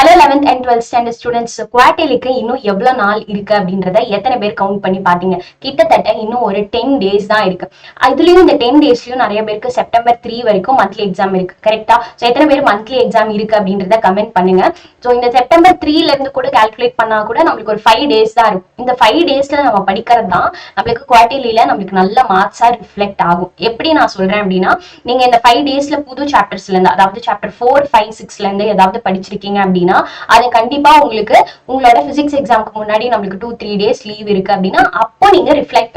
Hello 11th and 12th standard students, குவார்டர்லிக்கு இன்னும் எவ்வளவு நாள் இருக்கு அப்படின்றத எத்தனை பேர் கவுண்ட் பண்ணி பாத்தீங்க? கிட்டத்தட்ட இன்னும் ஒரு 10 days தான் இருக்கு. இதுலயும் இந்த 10 daysலயும் நிறைய பேருக்கு செப்டம்பர் 3 வரைக்கும் மந்த்லி எக்ஸாம் இருக்கு. கரெக்டா? ஸோ எத்தனை பேர் மந்த்லி எக்ஸாம் இருக்கு அப்படின்றத கமெண்ட் பண்ணுங்க. ஸோ இந்த செப்டம்பர் 3ல இருந்து கூட கால்குலேட் பண்ணா கூட நம்மளுக்கு ஒரு 5 days தான் இருக்கும். இந்த 5 daysல நம்ம படிக்கிறது தான் நம்மளுக்கு குவார்டர்லில நம்மளுக்கு நல்ல மார்க்ஸா ரிஃப்ளெக்ட் ஆகும். எப்படி நான் சொல்றேன் அப்படின்னா, நீங்க இந்த 5 daysல புது சாப்டர்ஸ்ல இருந்து, அதாவது சாப்டர் 4, 5, 6ல இருந்து ஏதாவது படிச்சிருக்கீங்க அப்படின்னா அது கண்டிப்பா உங்களுக்கு உங்களோட பிசிக்ஸ் எக்ஸாம்க்கு முன்னாடி நம்மளுக்கு 2-3 days லீவ் இருக்கு அப்படின்னா அப்போ நீங்க ரிஃப்ளெக்ட்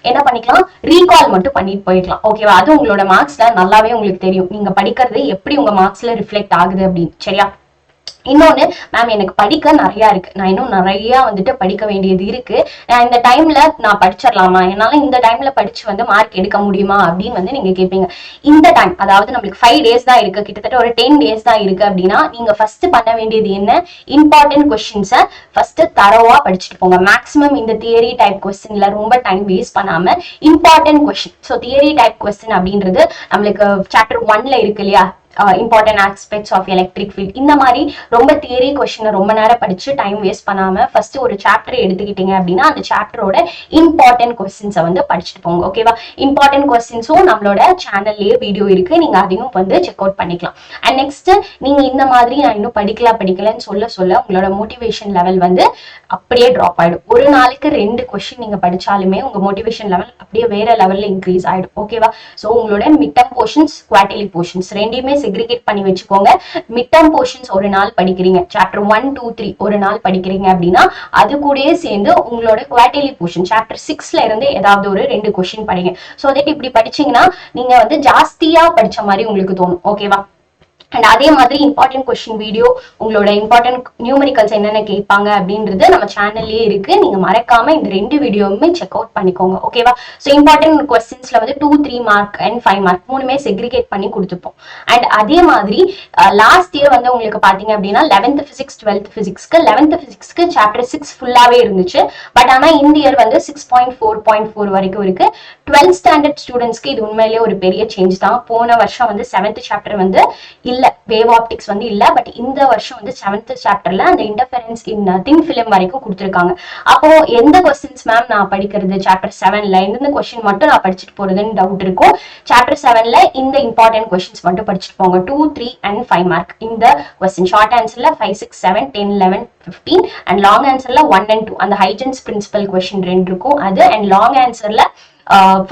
என்ன பண்ணிக்கலாம், ரீகால் மட்டும் பண்ணிட்டு போயிடலாம். ஓகேவா? அது உங்களோட மார்க்ஸ்ல நல்லாவே உங்களுக்கு தெரியும் நீங்க படிக்கிறது எப்படி உங்க மார்க்ஸ்ல ரிஃப்ளெக்ட் ஆகுது அப்படின்னு. சரியா? இன்னொன்னு, மேம் எனக்கு படிக்க நிறைய இருக்கு, நான் இன்னும் நிறைய வந்துட்டு படிக்க வேண்டியது இருக்கு, இந்த டைம்ல நான் படிச்சிடலாமா, என்னால இந்த டைம்ல படிச்சு வந்து மார்க் எடுக்க முடியுமா அப்படின்னு வந்து நீங்க கேட்பீங்க. இந்த டைம், அதாவது நம்மளுக்கு 5 days தான் இருக்கு, கிட்டத்தட்ட ஒரு 10 days தான் இருக்கு அப்படின்னா நீங்க ஃபர்ஸ்ட் பண்ண வேண்டியது என்ன, இம்பார்ட்டன்ட் கொஸ்டின்ஸை ஃபர்ஸ்ட் தரவா படிச்சுட்டு போங்க. மேக்ஸிமம் இந்த தியரி டைப் கொஸ்டின்ல ரொம்ப டைம் வேஸ்ட் பண்ணாம important question. So theory type question அப்படின்றது நம்மளுக்கு சாப்டர் 1ல இருக்கு இல்லையா, important aspects of electric field. இந்த மாதிரி ரொம்ப தியரி கொஸ்டினை ரொம்ப நேரம் படிச்சு டைம் வேஸ்ட் பண்ணாம ஃபர்ஸ்ட் ஒரு சாப்டர் எடுத்துக்கிட்டீங்க அப்படின்னா அந்த சாப்டரோட இம்பார்ட்டன்ட் கொஸ்டின்ஸை வந்து படிச்சுட்டு போங்க. ஓகேவா? இம்பார்ட்டன்ட் கொஸ்டின்ஸும் நம்மளோட சேனல்லேயே வீடியோ இருக்கு, நீங்க அதையும் வந்து செக் அவுட் பண்ணிக்கலாம். அண்ட் நெக்ஸ்ட், நீங்க இந்த மாதிரி நான் இன்னும் படிக்கலன்னு சொல்ல உங்களோட மோட்டிவேஷன் லெவல் வந்து அப்படியே ட்ராப் ஆயிடும். ஒரு நாளைக்கு 2 கொஸ்டின் நீங்க படிச்சாலுமே உங்க மோட்டிவேஷன் லெவல் அப்படியே வேற லெவல்ல இன்க்ரீஸ் ஆயிடும். ஓகேவா? ஸோ உங்களோட mid term portions, quarterly portions ரெண்டையுமே செக்ரிகேட் பண்ணி வச்சுக்கோங்க. மிட் டர்ம் போர்ஷன்ஸ் ஒரு நாள் படிக்கிறீங்க, சாப்டர் 1, 2, 3 ஒரு நாள் படிக்கிறீங்க அப்படின்னா அது கூடயே சேர்ந்து உங்களோட குவார்டர்லி போர்ஷன் சாப்டர் 6ல இருந்து ஏதாவது ஒரு 2 கொஸ்டின் படிங்க. ஸோ தட் இப்படி படிச்சீங்கன்னா நீங்க வந்து ஜாஸ்தியா படிச்ச மாதிரி உங்களுக்கு தோணும். ஓகேவா? அண்ட் அதே மாதிரி இம்பார்ட்டன்ட் கொஸ்டின் வீடியோ, உங்களோட இம்பார்ட்டன்ட் நியூமரிக்கல்ஸ் என்னென்ன கேட்பாங்க அப்படின்றது நம்ம சேனல்லே இருக்கு, நீங்க மறக்காம இந்த 2 வீடியோவுமே செக் அவுட் பண்ணிக்கோங்க. ஓகேவா? ஸோ இம்பார்ட்டன்ட் கொஸ்டின்ஸ்ல வந்து 2, 3 மார்க் அண்ட் 5 மார்க் மூணுமே செக்ரிகேட் பண்ணி கொடுத்துப்போம். அண்ட் அதே மாதிரி லாஸ்ட் இயர் வந்து உங்களுக்கு பாத்தீங்க அப்படின்னா 11th physics 12th பிசிக்ஸ்க்கு 11th பிசிக்ஸ்க்கு chapter 6 ஃபுல்லாவே இருந்துச்சு. பட் ஆனா இந்த இயர் வந்து 6.4.4 வரைக்கும் இருக்கு. 12th ஸ்டாண்டர்ட் ஸ்டூடெண்ட்ஸ்க்கு இது உண்மையிலேயே ஒரு பெரிய சேஞ்ச் தான். போன வருஷம் வந்து 7th சாப்டர் வந்து வேவ் ஆப்டிக்ஸ் வந்து இல்ல, பட் இந்த வருஷம் வந்து 7th சாப்டர்ல அந்த இன்டர்ஃபெரன்ஸ் இன் தின் ஃபிலிம் வரைக்கும் கொடுத்துருக்காங்க. அப்போ எந்த கொஸ்டின்ஸ் மேம் நான் படிக்கிறது சாப்டர் 7ல, எந்தெந்த கொஸ்டின் மட்டும் நான் படிச்சுட்டு போறதுன்னு டவுட் இருக்கும். சாப்டர் 7ல இந்த இம்பார்ட்டன்ட் கொஸ்டின்ஸ் மட்டும் படிச்சுட்டு போங்க. 2, 3 and 5 மார்க் இந்த கொஸ்டின். ஷார்ட் ஆன்சர்ல 5, 6, 7, 10, 11, 15 அண்ட் லாங் ஆன்சர்ல 1 and 2 அந்த ஹைஜென்ஸ் பிரின்சிபல் கொஸ்டின் 2 இருக்கும் அது. அண்ட் லாங் ஆன்சர்ல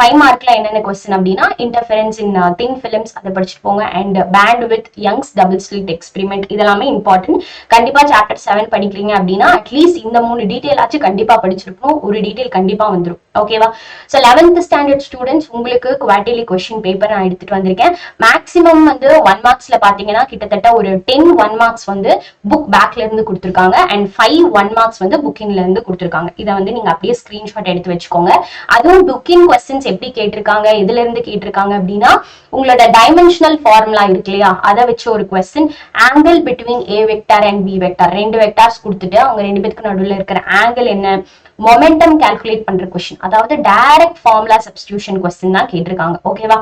5 மார்க்ல என்னென்ன கொஸ்டின் அப்படின்னா இன்டர்ஃபெரன்ஸ் இன் தின் ஃபிலிம்ஸ் அதை படிச்சுட்டு போங்க. And band with Young's double slit experiment இதெல்லாமே இம்பார்ட்டன்ட். கண்டிப்பா சாப்டர் 7 படிக்கிறீங்க அப்படின்னா அட்லீஸ்ட் இந்த 3 டீடைல் ஆச்சு கண்டிப்பா படிச்சிருக்கணும். ஒரு டீடைல் கண்டிப்பா வந்துடும். ஓகேவா? ஸோ 11th ஸ்டாண்டர்ட் ஸ்டூடெண்ட்ஸ் உங்களுக்கு குவார்டர்லி கொஸ்டின் பேப்பர் நான் எடுத்துட்டு வந்திருக்கேன். மேக்ஸிமம் வந்து 1 மார்க்ஸ்ல பாத்தீங்கன்னா கிட்டத்தட்ட ஒரு 10 1 மார்க்ஸ் வந்து புக் பேக்ல இருந்து கொடுத்துருக்காங்க அண்ட் 5 1 மார்க்ஸ் வந்து புக்கின்ல இருந்து கொடுத்துருக்காங்க. இதை வந்து நீங்க அப்படியே ஸ்கிரீன்ஷாட் எடுத்து வச்சுக்கோங்க. அதுவும் புக்கின் கொஸ்டின்ஸ் எப்படி கேட்டிருக்காங்க, எதுல இருந்து கேட்டிருக்காங்க அப்படின்னா உங்களோட டைமென்ஷனல் ஃபார்முலா இருக்கு இல்லையா, அதை வச்சு ஒரு question. Angle between A vector and B vector 2 vectors கொடுத்துட்டு அவங்க 2 பேருக்கு நடுவில் இருக்கிற ஆங்கிள் என்ன, மொமெண்டம் கால்குலேட் பண்ற கொஸ்டின், அதாவது டைரக்ட் ஃபார்முலா சப்ஸ்டிடியூஷன் கொஸ்டின் தான் கேட்டிருக்காங்க. ஓகேவா?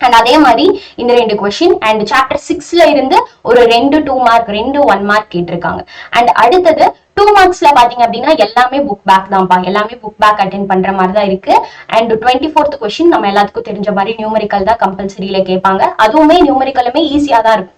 அண்ட் அதே மாதிரி இந்த 2 கொஸ்டின் அண்ட் சாப்டர் 6ல இருந்து ஒரு 2 2 மார்க் 2 1 மார்க் கேட்டிருக்காங்க. அண்ட் அடுத்தது 2 மார்க்ஸ்ல பாத்தீங்க அப்படின்னா எல்லாமே புக் பேக் தான்ப்பா, எல்லாமே புக் பேக் அட்டென்ட் பண்ற மாதிரி தான் இருக்கு. அண்ட் 24th கொஸ்டின் நம்ம எல்லாத்துக்கும் தெரிஞ்ச மாதிரி நியூமரிக்கல் தான் கம்பல்சரியில கேட்பாங்க. அதுவுமே நியூமரிக்கலுமே ஈஸியா தான் இருக்கும்.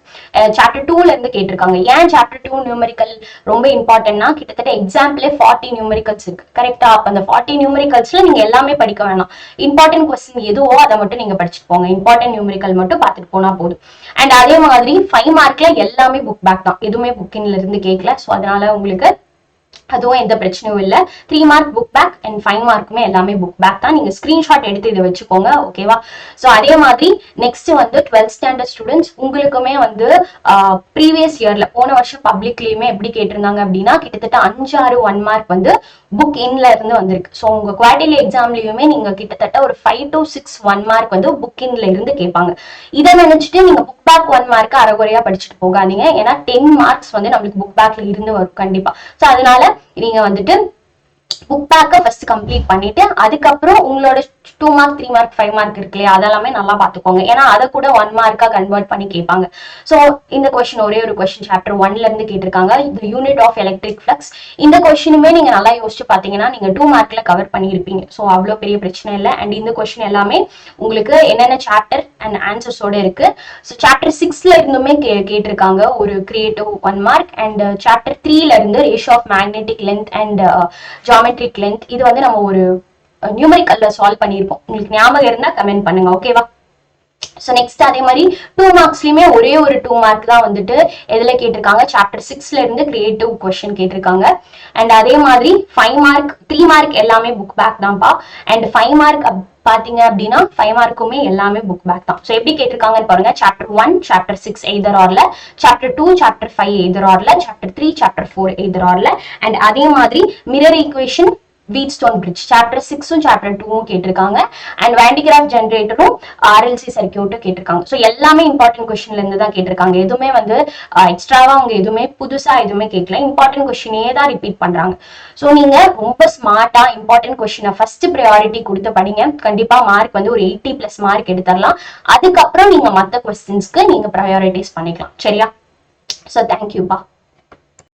சாப்டர் 2ல இருந்து கேட்டிருக்காங்க. ஏன் சாப்டர் 2 நியூமரிக்கல் ரொம்ப இம்பார்ட்டன்ட்னா கிட்டத்தட்ட எக்ஸாம்பிளே 40 நியூமரிக்கல்ஸ் இருக்கு. கரெக்டா? அப்ப அந்த 40 நியூமரிக்கல்ஸ்ல நீங்க எல்லாமே படிக்க வேணாம். இம்பார்ட்டன்ட் கொஸ்டின் எதுவோ அதை மட்டும் நீங்க படிச்சுட்டு போங்க. இம்பார்ட்டன்ட் நியூமரிக்கல் மட்டும் பார்த்துட்டு போனா போதும். அண்ட் அதே மாதிரி 5 மார்க்ல எல்லாமே புக் பேக் தான், எதுவுமே புக்கின்ல இருந்து கேட்கல. ஸோ அதனால உங்களுக்கு அதுவும் எந்த பிரச்சனையும் இல்லை. 3 மார்க் புக் பேக் அண்ட் 5 மார்க்குமே எல்லாமே புக் பேக் தான். நீங்க ஸ்கிரீன்ஷாட் எடுத்து இதை வச்சுக்கோங்க. ஓகேவா? ஸோ அதே மாதிரி நெக்ஸ்ட் வந்து 12th ஸ்டாண்டர்ட் ஸ்டூடெண்ட்ஸ் உங்களுக்குமே வந்து ப்ரீவியஸ் இயர்ல போன வருஷம் பப்ளிக்லயுமே எப்படி கேட்டிருந்தாங்க அப்படின்னா கிட்டத்தட்ட 5, 6 1 மார்க் வந்து புக் இன்ல இருந்து வந்திருக்கு. ஸோ உங்க குவார்டர்லி எக்ஸாம்லயுமே நீங்க கிட்டத்தட்ட ஒரு 5 to 6 1 மார்க் வந்து புக் இன்ல இருந்து கேட்பாங்க. இதை நினைச்சிட்டு நீங்க புக் பேக் 1 மார்க் அரைகுறையா படிச்சுட்டு போகாதீங்க. ஏன்னா 10 மார்க்ஸ் வந்து நம்மளுக்கு புக் பேக்ல இருந்து வரும் கண்டிப்பா. ஸோ அதனால நீங்க வந்துட்டு புக் பேக்கை ஃபர்ஸ்ட் கம்ப்ளீட் பண்ணிட்டு அதுக்கப்புறம் உங்களோட 2 மார்க் 3 மார்க் 5 மார்க் இருக்கு இல்லையா அதெல்லாமே நல்லா பாத்துக்கோங்க. ஏன்னா அதை கூட 1 மார்க்கா கன்வெர்ட் பண்ணி கேட்பாங்க. ஸோ இந்த கொஸ்டின் ஒரே ஒரு கொஸ்டின் சாப்டர் 1ல இருந்து கேட்டிருக்காங்க. இந்த யூனிட் ஆஃப் எலக்ட்ரிக் ஃபிளக்ஸ். இந்த கொஸ்டினுமே நீங்க நல்லா யோசிச்சு பாத்தீங்கன்னா நீங்க 2 மார்க்ல கவர் பண்ணியிருப்பீங்க. ஸோ அவ்வளோ பெரிய பிரச்சனை இல்லை. அண்ட் இந்த கொஸ்டின் எல்லாமே உங்களுக்கு என்னென்ன சாப்டர் அண்ட் ஆன்சர்ஸோட இருக்கு. ஸோ சாப்டர் 6ல இருந்துமே கேட்டிருக்காங்க ஒரு கிரியேட்டிவ் 1 மார்க். அண்ட் சாப்டர் 3ல இருந்து ratio of magnetic length and geometric length. இது வந்து நம்ம ஒரு நியூமரிக்கல்ல சால்வ் பண்ணியிருப்போம். உங்களுக்கு ஞாபகம் இருந்தா கமெண்ட் பண்ணுங்க. ஓகேவா? ஸோ நெக்ஸ்ட் அதே மாதிரி 2 மார்க்ஸ்லயுமே ஒரே ஒரு 2 மார்க் தான் வந்துட்டு எதுல கேட்டிருக்காங்க சாப்டர் 6ல இருந்து கிரியேட்டிவ் கொஸ்டின் கேட்டிருக்காங்க. அண்ட் அதே மாதிரி 5 மார்க் 3 மார்க் எல்லாமே புக் பேக் தான்ப்பா. அண்ட் 5 மார்க் பாத்தீங்க அப்படின்னா 5 மார்க்குமே எல்லாமே புக் பேக் தான். ஸோ எப்படி கேட்டிருக்காங்கன்னு பாருங்க. சாப்டர் 1 சாப்டர் 6 எய்தர் ஆர்ல, சாப்டர் 2 சாப்டர் 5 எய்தர் ஆர்ல, சாப்டர் 3 சாப்டர் 4 எய்தர் ஆர்ல. அண்ட் அதே மாதிரி mirror equation Wheatstone bridge chapter 6ம் சாப்டர் 2ம் கேட்டிருக்காங்க. அண்ட் வேண்டிகிராஃப் ஜெனரேட்டரும் ஆர்எல்சி சர்க்கியூட்டும் கேட்டிருக்காங்க. ஸோ எல்லாமே இம்பார்ட்டன்ட் கொஸ்டின்ல இருந்து தான் கேட்டிருக்காங்க. எதுவுமே வந்து எக்ஸ்ட்ராவா அவங்க எதுவுமே புதுசா எதுவுமே கேட்கல. இம்பார்ட்டன்ட் கொஸ்டினே தான் ரிப்பீட் பண்றாங்க. ஸோ நீங்க ரொம்ப ஸ்மார்ட்டா இம்பார்ட்டன்ட் கொஸ்டினை ஃபர்ஸ்ட் ப்ரையாரிட்டி கொடுத்து படிங்க. கண்டிப்பா மார்க் வந்து ஒரு 80+ மார்க் எடுத்துடலாம். அதுக்கப்புறம் நீங்க மற்ற கொஸ்டின்ஸ்க்கு நீங்க ப்ரையாரிட்டிஸ் பண்ணிக்கலாம். சரியா? ஸோ தேங்க்யூப்பா.